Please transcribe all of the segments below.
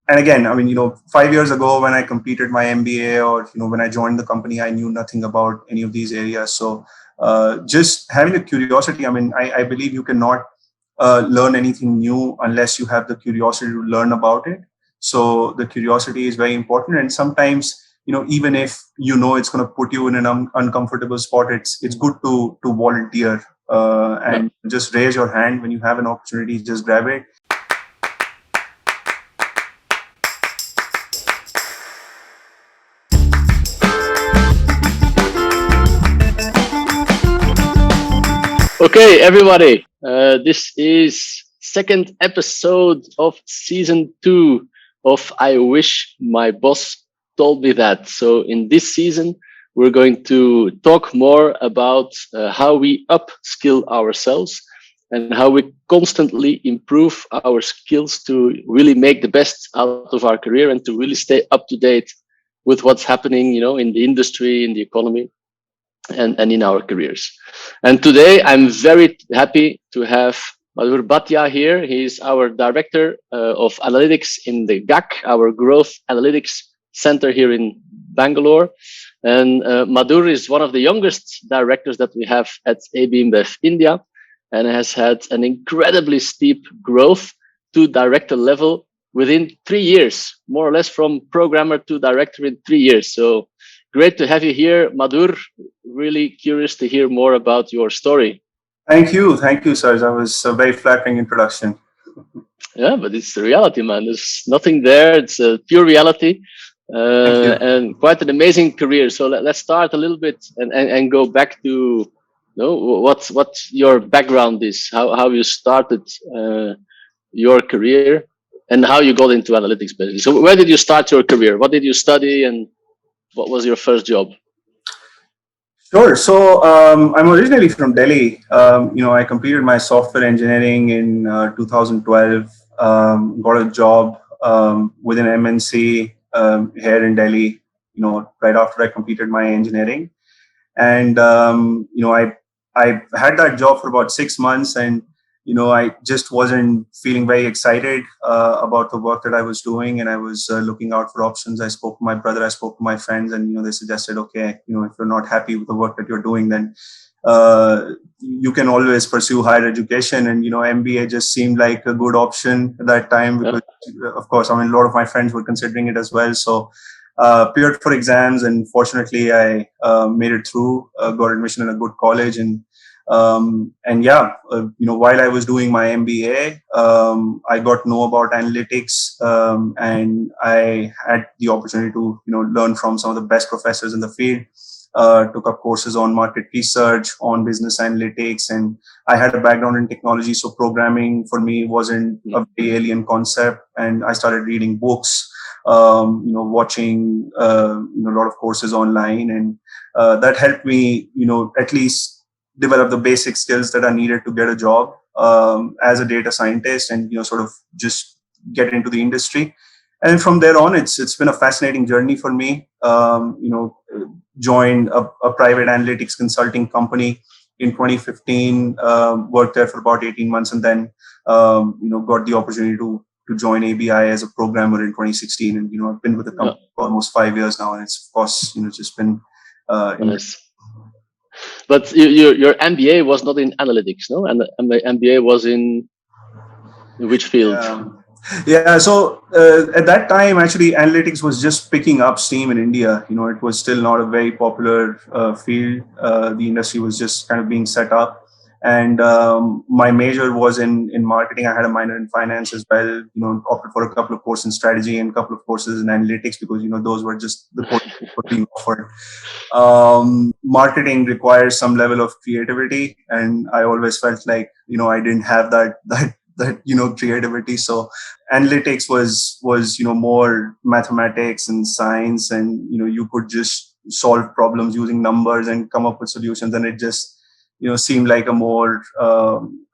and again, I mean, 5 years ago when I completed my MBA, or when I joined the company, I knew nothing about any of these areas. So just having a curiosity. I mean, I believe you cannot learn anything new unless you have the curiosity to learn about it. So the curiosity is very important, and sometimes, even if it's going to put you in an uncomfortable spot, it's good to volunteer, Yeah. and just raise your hand when you have an opportunity. Just grab it. Okay, everybody. This is second episode of season 2 of I Wish My Boss Told Me That. So in this season, we're going to talk more about how we upskill ourselves and how we constantly improve our skills to really make the best out of our career and to really stay up to date with what's happening, in the industry, in the economy, and in our careers. And today I'm very happy to have Madhur Bhatia here. He's our director of analytics in the GAC, our growth analytics center here in Bangalore. And Madhur is one of the youngest directors that we have at ABInBev India, and has had an incredibly steep growth to director level within 3 years, more or less from programmer to director in 3 years. So great to have you here, Madhur. Really curious to hear more about your story. Thank you, Serge. That was a very flattering introduction. Yeah, but it's the reality, man. There's nothing there. It's a pure reality, Thank you. and quite an amazing career. So let's start a little bit and go back to what your background is, how you started your career, and how you got into analytics, basically. So where did you start your career? What did you study, and what was your first job? Sure. So I'm originally from Delhi. I completed my software engineering in 2012. Got a job with an MNC here in Delhi. Right after I completed my engineering, and I had that job for about 6 months, and I just wasn't feeling very excited about the work that I was doing, and I was looking out for options. I spoke to my brother, I spoke to my friends, and they suggested, okay, if you're not happy with the work that you're doing, then you can always pursue higher education. And MBA just seemed like a good option at that time, because of course, I mean, a lot of my friends were considering it as well. So appeared for exams, and fortunately I made it through, got admission in a good college. And yeah, while I was doing my MBA, I got to know about analytics, and I had the opportunity to learn from some of the best professors in the field. Took up courses on market research, on business analytics, and I had a background in technology, so programming for me wasn't a very alien concept. And I started reading books, watching a lot of courses online, and that helped me, at least develop the basic skills that are needed to get a job as a data scientist, and sort of just get into the industry. And from there on, it's been a fascinating journey for me. Joined a private analytics consulting company in 2015, worked there for about 18 months, and then got the opportunity to join ABI as a programmer in 2016. And I've been with the company for almost 5 years now, and it's of course just been nice. But your MBA was not in analytics, no? And the MBA was in which field? Yeah. So at that time, actually, analytics was just picking up steam in India. It was still not a very popular field. The industry was just kind of being set up. And my major was in marketing. I had a minor in finance as well. Opted for a couple of courses in strategy and a couple of courses in analytics, because those were just the courses that were being offered. Marketing requires some level of creativity, and I always felt like I didn't have that creativity. So analytics was more mathematics and science, and you could just solve problems using numbers and come up with solutions, and it just seemed like a more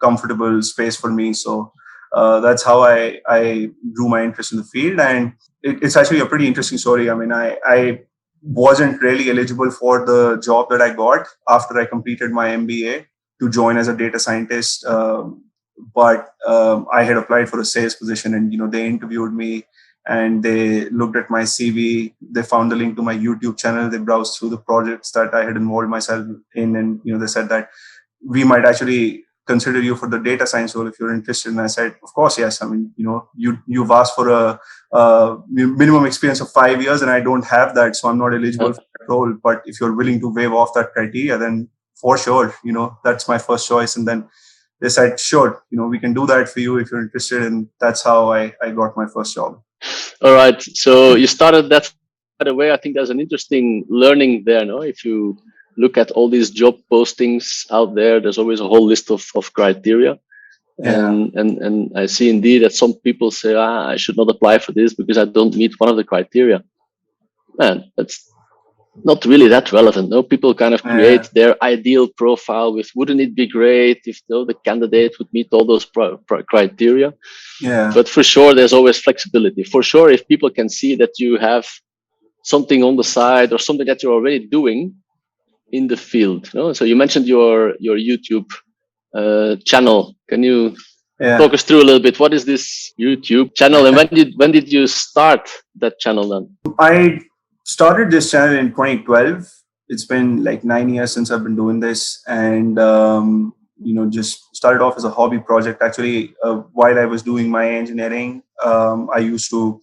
comfortable space for me. So that's how I drew my interest in the field. And it's actually a pretty interesting story. I mean, I wasn't really eligible for the job that I got after I completed my MBA to join as a data scientist. But I had applied for a sales position, and they interviewed me, and they looked at my CV. They found the link to my YouTube channel. They browsed through the projects that I had involved myself in, and they said that we might actually consider you for the data science role if you're interested. And I said, of course, yes. I mean, you've asked for a minimum experience of 5 years, and I don't have that, so I'm not eligible for that role. But if you're willing to waive off that criteria, then for sure, that's my first choice. And then they said, sure, we can do that for you if you're interested. And that's how I got my first job. All right. So you started that right away. I think there's an interesting learning there. No, if you look at all these job postings out there, there's always a whole list of criteria. Yeah. And I see indeed that some people say, I should not apply for this because I don't meet one of the criteria. Man, that's not really that relevant. No, people kind of create their ideal profile with, wouldn't it be great if the candidate would meet all those criteria? Yeah. But for sure, there's always flexibility. For sure, if people can see that you have something on the side or something that you're already doing in the field. So you mentioned your YouTube channel. Can you talk us through a little bit? What is this YouTube channel, and when did you start that channel then? I started this channel in 2012. It's been like 9 years since I've been doing this, and just started off as a hobby project. Actually, while I was doing my engineering, I used to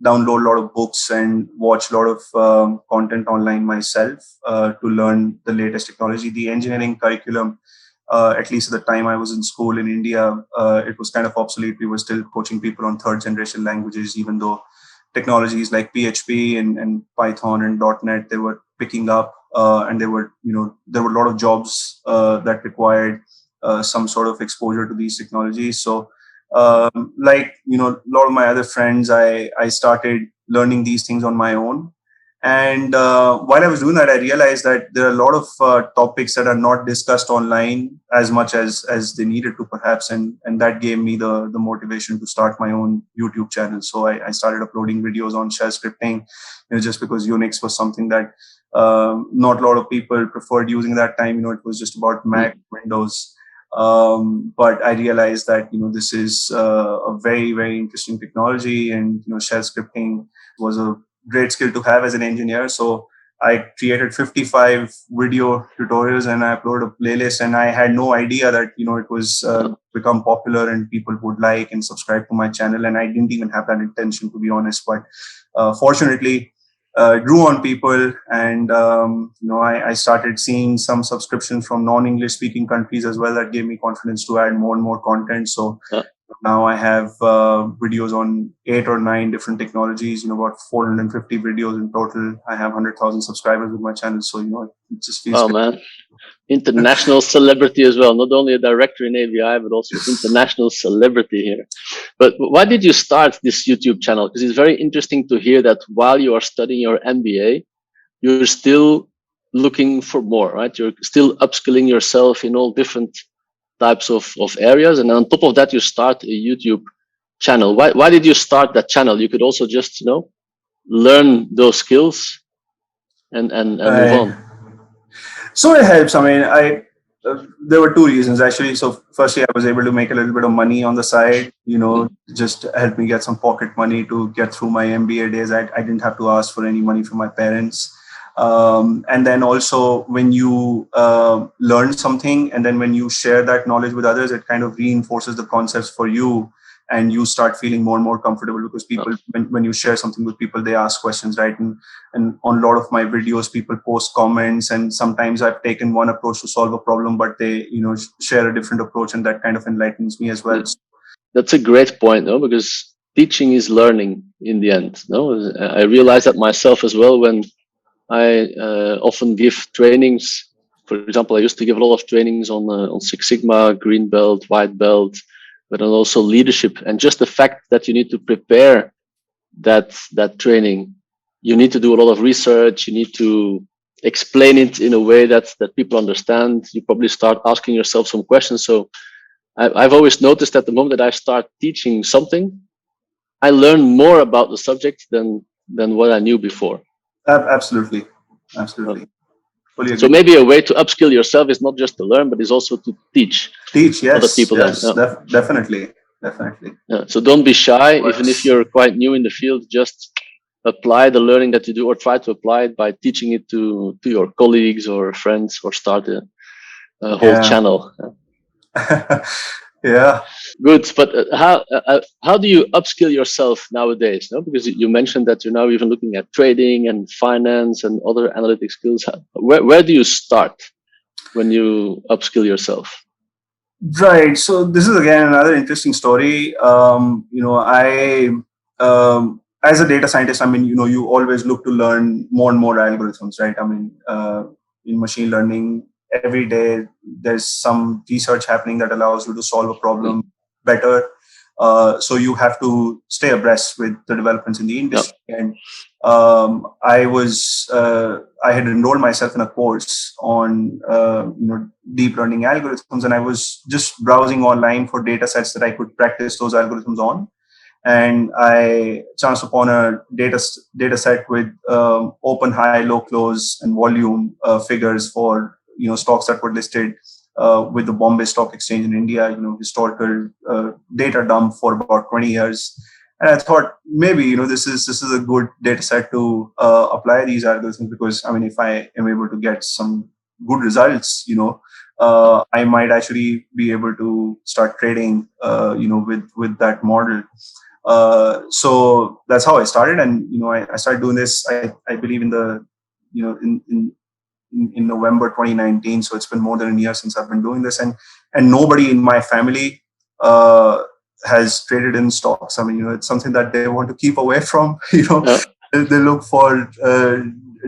download a lot of books and watch a lot of content online myself to learn the latest technology. The engineering curriculum, at least at the time I was in school in India, it was kind of obsolete. We were still coaching people on third generation languages, even though technologies like PHP and Python and .NET, they were picking up, and there were a lot of jobs that required some sort of exposure to these technologies. So like a lot of my other friends, I started learning these things on my own. And while I was doing that, I realized that there are a lot of topics that are not discussed online as much as they needed to, perhaps. And that gave me the motivation to start my own YouTube channel. So I started uploading videos on shell scripting, just because Unix was something that not a lot of people preferred using at that time. It was just about Mac, Windows. But I realized that this is a very, very interesting technology, and shell scripting was a great skill to have as an engineer. So I created 55 video tutorials and I uploaded a playlist, and I had no idea that it was become popular and people would like and subscribe to my channel. And I didn't even have that intention, to be honest. But fortunately, it grew on people, and I started seeing some subscriptions from non-English speaking countries as well. That gave me confidence to add more and more content. So now I have videos on 8 or 9 different technologies, about 450 videos in total. I have 100,000 subscribers with my channel. So, it just feels good. Man, international celebrity as well. Not only a director in ABI, but also international celebrity here. But why did you start this YouTube channel? Because it's very interesting to hear that while you are studying your MBA, you're still looking for more, right? You're still upskilling yourself in all different types of areas. And on top of that, you start a YouTube channel. Why did you start that channel? You could also just, learn those skills and move on. So it helps. I mean, there were 2 reasons actually. So firstly, I was able to make a little bit of money on the side, just help me get some pocket money to get through my MBA days. I didn't have to ask for any money from my parents. And then also when you learn something and then when you share that knowledge with others, it kind of reinforces the concepts for you, and you start feeling more and more comfortable, because people, when you share something with people, they ask questions, right? And on a lot of my videos, people post comments, and sometimes I've taken one approach to solve a problem, but they, share a different approach, and that kind of enlightens me as well. That's a great point, no? Because teaching is learning in the end. No, I realize that myself as well when I often give trainings. For example, I used to give a lot of trainings on Six Sigma, Green Belt, White Belt, but also leadership. And just the fact that you need to prepare that training, you need to do a lot of research. You need to explain it in a way that people understand. You probably start asking yourself some questions. So I've always noticed that the moment that I start teaching something, I learn more about the subject than what I knew before. Absolutely. So maybe a way to upskill yourself is not just to learn, but is also to teach. Yes, other people. Yes, definitely. definitely. Yeah. So don't be shy, even if you're quite new in the field. Just apply the learning that you do, or try to apply it by teaching it to your colleagues or friends, or start a whole Yeah. channel. Yeah. Good, but how do you upskill yourself nowadays? No, because you mentioned that you're now even looking at trading and finance and other analytic skills. Where do you start when you upskill yourself? Right. So this is again another interesting story. As a data scientist, I mean, you always look to learn more and more algorithms, right? I mean, in machine learning, every day there's some research happening that allows you to solve a Mm. problem better. So you have to stay abreast with the developments in the Yeah, industry. And I had enrolled myself in a course on deep learning algorithms, and I was just browsing online for data sets that I could practice those algorithms on. And I chanced upon a data set with open, high, low, close, and volume figures for stocks that were listed with the Bombay Stock Exchange in India. Historical data dump for about 20 years. And I thought maybe this is a good data set to apply these algorithms, because I mean, if I am able to get some good results, I might actually be able to start trading with that model. So that's how I started, and I started doing this. I believe in the in November 2019. So it's been more than a year since I've been doing this, and nobody in my family uh, has traded in stocks. I mean, it's something that they want to keep away from. yeah, They look for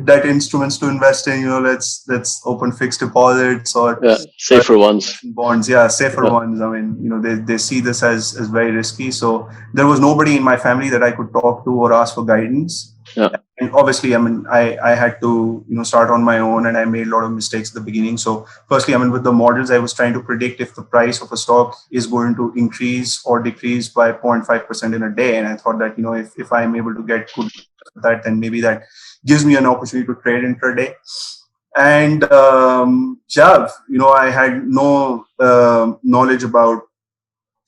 debt instruments to invest in. Let's open fixed deposits or yeah, safer ones. bonds. Yeah, safer Yeah, ones. I mean, they see this as very risky. So there was nobody in my family that I could talk to or ask for guidance. yeah, And obviously, I mean, I had to start on my own, and I made a lot of mistakes at the beginning. So firstly, I mean, with the models, I was trying to predict if the price of a stock is going to increase or decrease by 0.5% in a day. And I thought that if I'm able to get good at that, then maybe that gives me an opportunity to trade intraday. And yeah, I had no knowledge about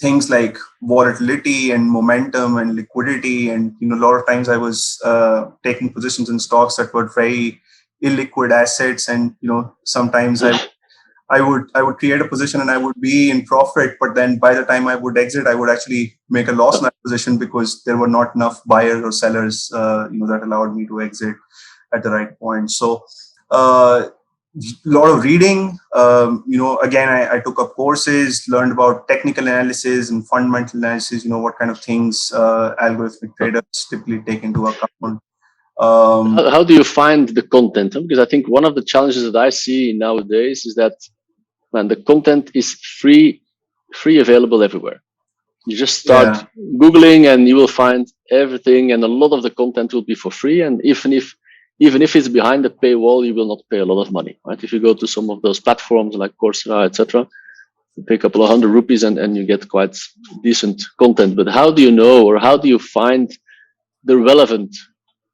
things like volatility and momentum and liquidity. And a lot of times I was taking positions in stocks that were very illiquid assets. And sometimes I would create a position and I would be in profit, but then by the time I would exit, I would actually make a loss in that position, because there were not enough buyers or sellers that allowed me to exit at the right point. So a lot of reading. Again, I took up courses, learned about technical analysis and fundamental analysis. What kind of things algorithmic yeah. traders typically take into account. Um, How do you find the content? Huh? Because I think one of the challenges that I see nowadays is that, man, the content is free available everywhere. You just start yeah, Googling and you will find everything, and a lot of the content will be for free. And even if it's behind the paywall, you will not pay a lot of money, right? If you go to some of those platforms like Coursera, etc., you pay a couple of hundred rupees and you get quite decent content. But how do you know, or how do you find the relevant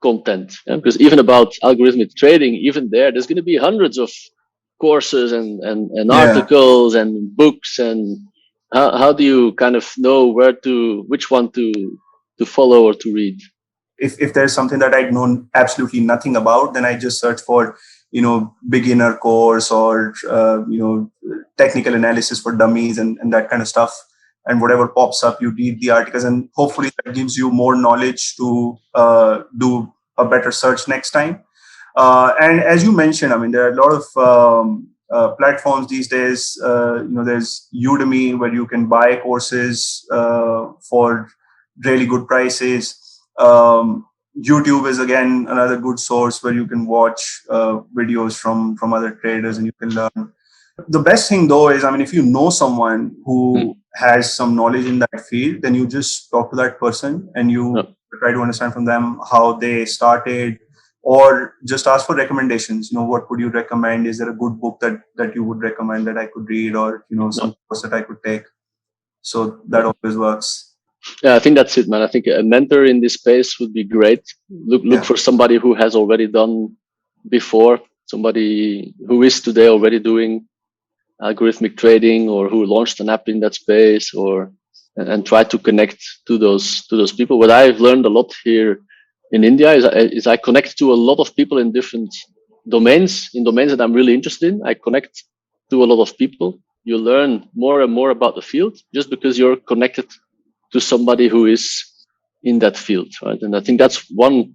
content? Yeah? Because even about algorithmic trading, even there's going to be hundreds of courses and yeah. articles and books. And how do you kind of know which one to follow or to read? If there's something that I'd known absolutely nothing about, then I just search for beginner course or technical analysis for dummies and that kind of stuff. And whatever pops up, you read the articles, and hopefully that gives you more knowledge to do a better search next time. And as you mentioned, I mean, there are a lot of platforms these days. There's Udemy, where you can buy courses for really good prices. YouTube is again another good source where you can watch videos from other traders and you can learn. The best thing though is, I mean, if you know someone Hmm. who has some knowledge in that field, then you just talk to that person and Yeah, you try to understand from them how they started, or just ask for recommendations. What would you recommend? Is there a good book that you would recommend that I could read, or yeah, some course that I could take? So that yeah. always works. Yeah, I think that's it, man. I think a mentor in this space would be great. Look Yeah. for somebody who has already done before, somebody who is today already doing algorithmic trading, or who launched an app in that space, or and try to connect to those people. What I've learned a lot here in India is I connect to a lot of people in different domains, in domains that I'm really interested in. I connect to a lot of people. You learn more and more about the field just because you're connected to somebody who is in that field, right? And I think that's one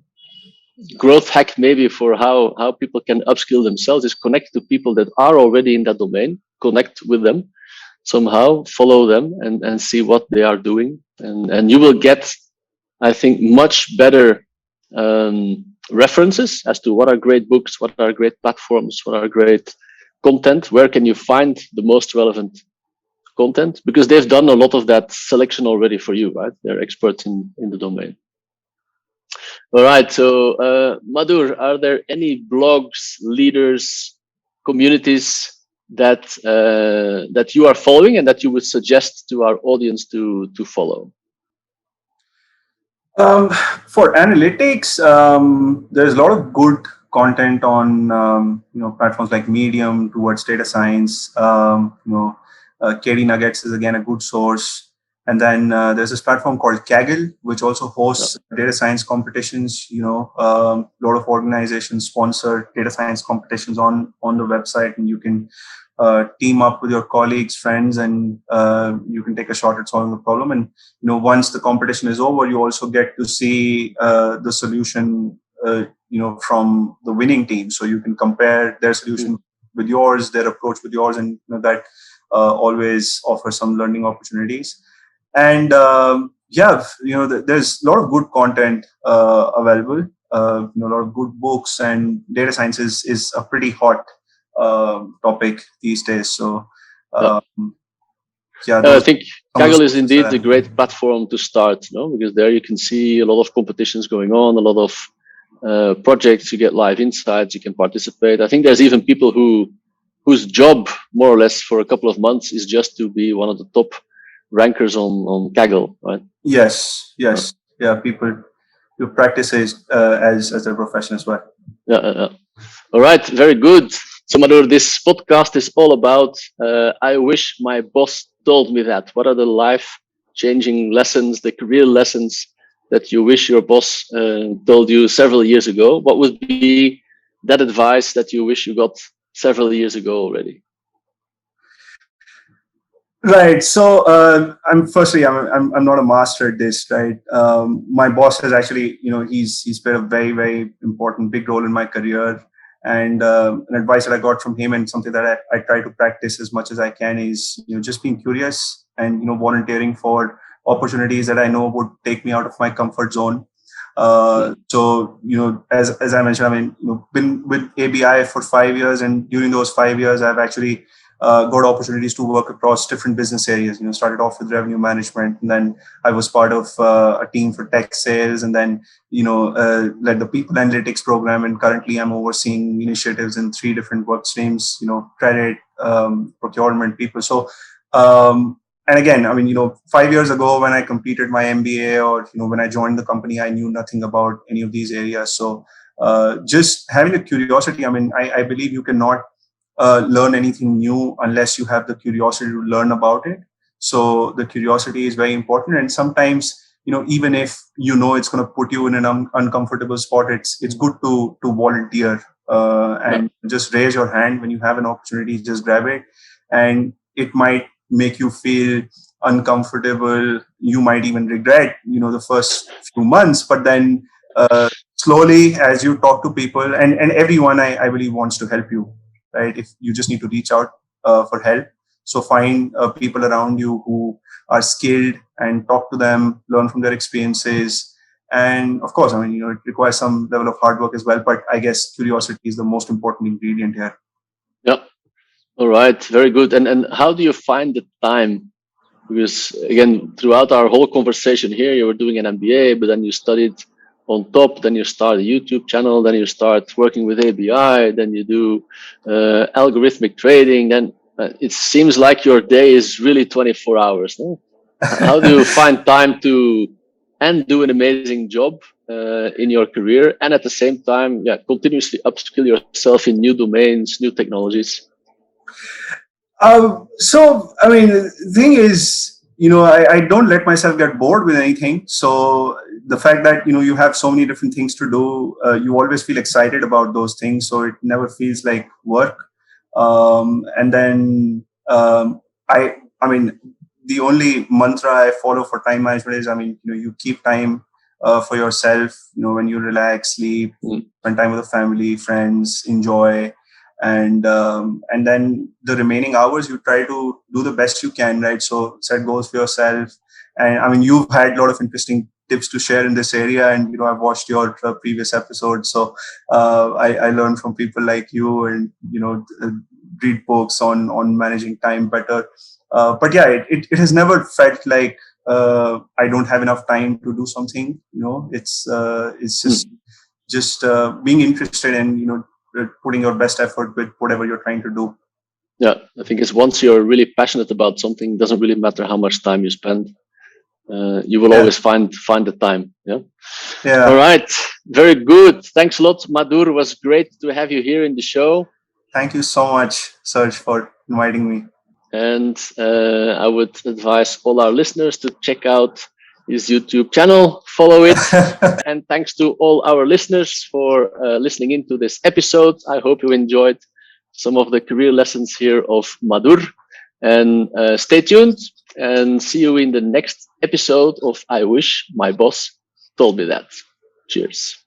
growth hack maybe for how people can upskill themselves, is connect to people that are already in that domain, connect with them somehow, follow them and see what they are doing. And you will get, I think, much better references as to what are great books, what are great platforms, what are great content, where can you find the most relevant content, because they've done a lot of that selection already for you, right? They're experts in the domain. All right. So, Madhur, are there any blogs, leaders, communities that you are following and that you would suggest to our audience to follow? For analytics, there's a lot of good content on platforms like Medium towards data science. KD Nuggets is again a good source. And then there's this platform called Kaggle, which also hosts data science competitions. A lot of organizations sponsor data science competitions on the website, and you can team up with your colleagues, friends, and you can take a shot at solving the problem. And once the competition is over, you also get to see the solution, from the winning team. So you can compare their solution with yours, their approach with yours, and that always offers some learning opportunities. And there's a lot of good content available. A lot of good books, and data science is a pretty hot topic these days. So I think Kaggle is indeed a great platform to start, because there you can see a lot of competitions going on, a lot of projects. You get live insights, you can participate. I think there's even people whose job, more or less, for a couple of months is just to be one of the top rankers on Kaggle, right? Yes. Yeah, people who practice as their profession as well. Yeah. All right, very good. So, Madhur, this podcast is all about I wish my boss told me that. What are the life-changing lessons, the career lessons that you wish your boss told you several years ago? What would be that advice that you wish you got several years ago already? Right. So I'm not a master at this, right? My boss has actually, he's played a very, very important, big role in my career. And an advice that I got from him, and something that I try to practice as much as I can, is just being curious and volunteering for opportunities that I know would take me out of my comfort zone. So as I mentioned, been with ABI for 5 years, and during those 5 years, I've actually got opportunities to work across different business areas. Started off with revenue management, and then I was part of a team for tech sales, and then led the people analytics program. And currently, I'm overseeing initiatives in 3 different work streams. Credit, procurement, people. So. And again, 5 years ago when I completed my MBA, or when I joined the company, I knew nothing about any of these areas. So just having a curiosity. I believe you cannot learn anything new unless you have the curiosity to learn about it. So the curiosity is very important. And sometimes, even if it's going to put you in an uncomfortable spot, it's good to volunteer and just raise your hand when you have an opportunity. Just grab it, and it might make you feel uncomfortable. You might even regret, the first few months, but then slowly, as you talk to people, and everyone, I believe, wants to help you, right? If you just need to reach out for help. So find people around you who are skilled and talk to them, learn from their experiences. And of course, it requires some level of hard work as well, but I guess curiosity is the most important ingredient here. Yeah. All right, very good. And how do you find the time? Because again, throughout our whole conversation here, you were doing an MBA, but then you studied on top, then you start a YouTube channel, then you start working with ABI, then you do algorithmic trading. Then it seems like your day is really 24 hours. No? How do you find time to do an amazing job in your career, and at the same time, continuously upskill yourself in new domains, new technologies? The thing is, I don't let myself get bored with anything. So the fact that, you have so many different things to do, you always feel excited about those things. So it never feels like work. And then, I mean, the only mantra I follow for time management is, you keep time for yourself, when you relax, sleep, Mm. spend time with the family, friends, enjoy, and then the remaining hours you try to do the best you can, right? So set goals for yourself. And you've had a lot of interesting tips to share in this area, and I've watched your previous episodes. So I learned from people like you, and read books on managing time better. But yeah, it has never felt like I don't have enough time to do something. It's just Mm. being interested in putting your best effort with whatever you're trying to do. Yeah, I think it's once you're really passionate about something, it doesn't really matter how much time you spend. You will Yeah, always find the time. Yeah. All yeah. right. Very good. Thanks a lot, Madhur. It was great to have you here in the show. Thank you so much, Serge, for inviting me. And I would advise all our listeners to check out his YouTube channel, follow it. And thanks to all our listeners for listening into this episode. I hope you enjoyed some of the career lessons here of Madhur. And stay tuned and see you in the next episode of I Wish My Boss Told Me That. Cheers.